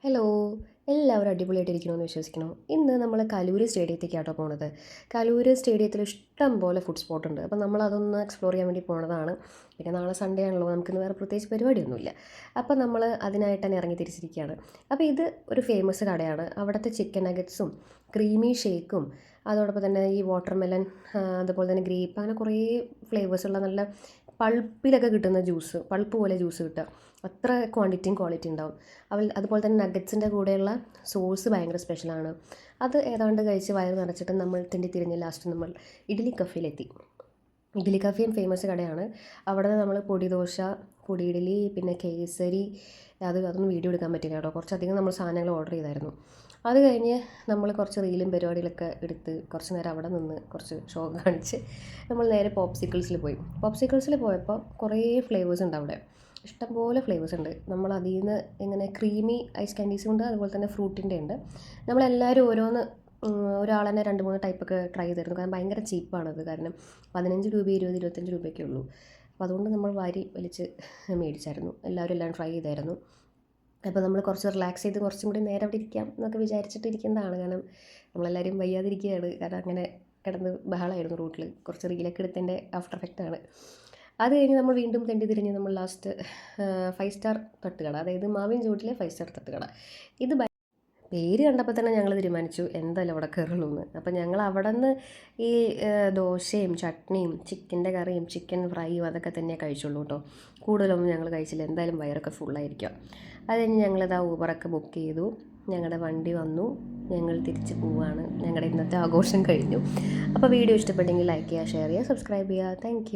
Hello, എല്ലാവരും അടിപൊളിയായിട്ടിരിക്കണമെന്ന് വിശ്വസിക്കുന്നു. ഇന്ന് നമ്മൾ കലൂർ സ്റ്റേഡിയത്തേക്കാട്ടോ പോണത്. കലൂർ സ്റ്റേഡിയത്തിൽ ഇഷ്ടം പോലെ ഫുഡ് സ്പോട്ട് ഉണ്ട്. അപ്പോൾ നമ്മളതൊന്ന് എക്സ്പ്ലോർ ചെയ്യാൻ വേണ്ടി പോണതാണ്. പിന്നെ നാളെ സൺഡേ ആണല്ലോ, നമുക്കിന്ന് വേറെ പ്രത്യേകിച്ച് പരിപാടിയൊന്നുമില്ല. അപ്പോൾ നമ്മൾ അതിനായിട്ട് തന്നെ ഇറങ്ങി തിരിച്ചിരിക്കുകയാണ്. അപ്പോൾ ഇത് ഒരു ഫേമസ് കടയാണ്. അവിടുത്തെ ചിക്കൻ നഗറ്റ്സും ക്രീമി ഷേക്കും അതോടൊപ്പം തന്നെ ഈ വാട്ടർമെലൺ, അതുപോലെ തന്നെ ഗ്രേപ്പ്, അങ്ങനെ കുറേ ഫ്ലേവേഴ്സുള്ള നല്ല പൾപ്പിലൊക്കെ കിട്ടുന്ന ജ്യൂസ്, പൾപ്പ് പോലെ ജ്യൂസ് കിട്ടുക. അത്ര ക്വാണ്ടിറ്റിയും ക്വാളിറ്റി ഉണ്ടാവും. അതുപോലെ തന്നെ നഗറ്റ്സിൻ്റെ കൂടെയുള്ള സോസ് ഭയങ്കര സ്പെഷ്യലാണ്. അത് ഏതാണ്ട് കഴിച്ച് വയറ് നിറച്ചിട്ട് നമ്മൾ തിരിഞ്ഞ് ലാസ്റ്റ് നമ്മൾ ഇഡ്ഡലി കഫേയിലെത്തി. ഇഡ്ഡലി കഫേയും ഫേമസ് കടയാണ്. അവിടെ നിന്ന് നമ്മൾ പൊടിദോശ, പൊടി ഇഡ്ഡലി, പിന്നെ കേസരി, അതൊന്നും വീഡിയോ എടുക്കാൻ പറ്റില്ല കേട്ടോ. കുറച്ചധികം നമ്മൾ സാധനങ്ങൾ ഓർഡർ ചെയ്തായിരുന്നു. അത് കഴിഞ്ഞ് നമ്മൾ കുറച്ച് റീലും പരിപാടികളൊക്കെ എടുത്ത് കുറച്ച് നേരം അവിടെ നിന്ന് കുറച്ച് ഷോ കാണിച്ച് നമ്മൾ നേരെ പോപ്സിക്കിൾസിൽ പോയി. പോപ്സിക്കിൾസിൽ പോയപ്പോൾ കുറേ ഫ്ലേവേഴ്സ് ഉണ്ട് അവിടെ. ഇഷ്ടംപോലെ ഫ്ലേവേഴ്സ് ഉണ്ട്. നമ്മൾ അതിൽ നിന്ന് ഇങ്ങനെ ക്രീമി ഐസ് കാൻഡീസും ഉണ്ട്, അതുപോലെ തന്നെ ഫ്രൂട്ടിൻ്റെ ഉണ്ട്. നമ്മളെല്ലാവരും ഓരോന്ന് ഒരാൾ തന്നെ 2-3 ടൈപ്പൊക്കെ ട്രൈ ചെയ്തിരുന്നു. കാരണം ഭയങ്കര ചീപ്പാണത്. കാരണം 15 രൂപ, 20, 25 രൂപയൊക്കെ ഉള്ളൂ. അപ്പോൾ അതുകൊണ്ട് നമ്മൾ വാരി വലിച്ച് മേടിച്ചായിരുന്നു. എല്ലാവരും എല്ലാം ട്രൈ ചെയ്തായിരുന്നു. അപ്പോൾ നമ്മൾ കുറച്ച് റിലാക്സ് ചെയ്ത് കുറച്ചും കൂടി നേരം അവിടെ ഇരിക്കാം എന്നൊക്കെ വിചാരിച്ചിട്ട് ഇരിക്കുന്നതാണ്. കാരണം നമ്മളെല്ലാവരും വയ്യാതിരിക്കുകയാണ്. കാരണം അങ്ങനെ കിടന്ന് ബഹളമായിരുന്നു റൂട്ടിൽ. കുറച്ച് റീലൊക്കെ എടുത്തതിൻ്റെ ആഫ്റ്റർ എഫക്റ്റാണ്. അത് കഴിഞ്ഞ് നമ്മൾ വീണ്ടും തിരിഞ്ഞ് നമ്മൾ ലാസ്റ്റ് 5 സ്റ്റാർ തട്ടുകട, അതായത് മാവിൻ ചുവട്ടിലെ 5 സ്റ്റാർ തട്ടുകട. ഇത് പേര് കണ്ടപ്പോൾ തന്നെ ഞങ്ങൾ തീരുമാനിച്ചു എന്തായാലും അവിടെ കയറുള്ളൂ എന്ന്. അപ്പം ഞങ്ങൾ അവിടെ നിന്ന് ഈ ദോശയും ചട്നിയും ചിക്കൻ്റെ കറിയും ചിക്കൻ ഫ്രൈയും അതൊക്കെ തന്നെ കഴിച്ചുള്ളൂ കേട്ടോ. കൂടുതലൊന്നും ഞങ്ങൾ കഴിച്ചില്ല. എന്തായാലും വയറൊക്കെ ഫുള്ളായിരിക്കും. അത് കഴിഞ്ഞ് ഞങ്ങളിതാ ഊബറൊക്കെ ബുക്ക് ചെയ്തു. ഞങ്ങളുടെ വണ്ടി വന്നു. ഞങ്ങൾ തിരിച്ച് പോവുകയാണ്. ഞങ്ങളുടെ ഇന്നത്തെ ആഘോഷം കഴിഞ്ഞു. അപ്പോൾ വീഡിയോ ഇഷ്ടപ്പെട്ടെങ്കിൽ ലൈക്ക് ചെയ്യുക, ഷെയർ ചെയ്യുക, സബ്സ്ക്രൈബ് ചെയ്യുക. താങ്ക്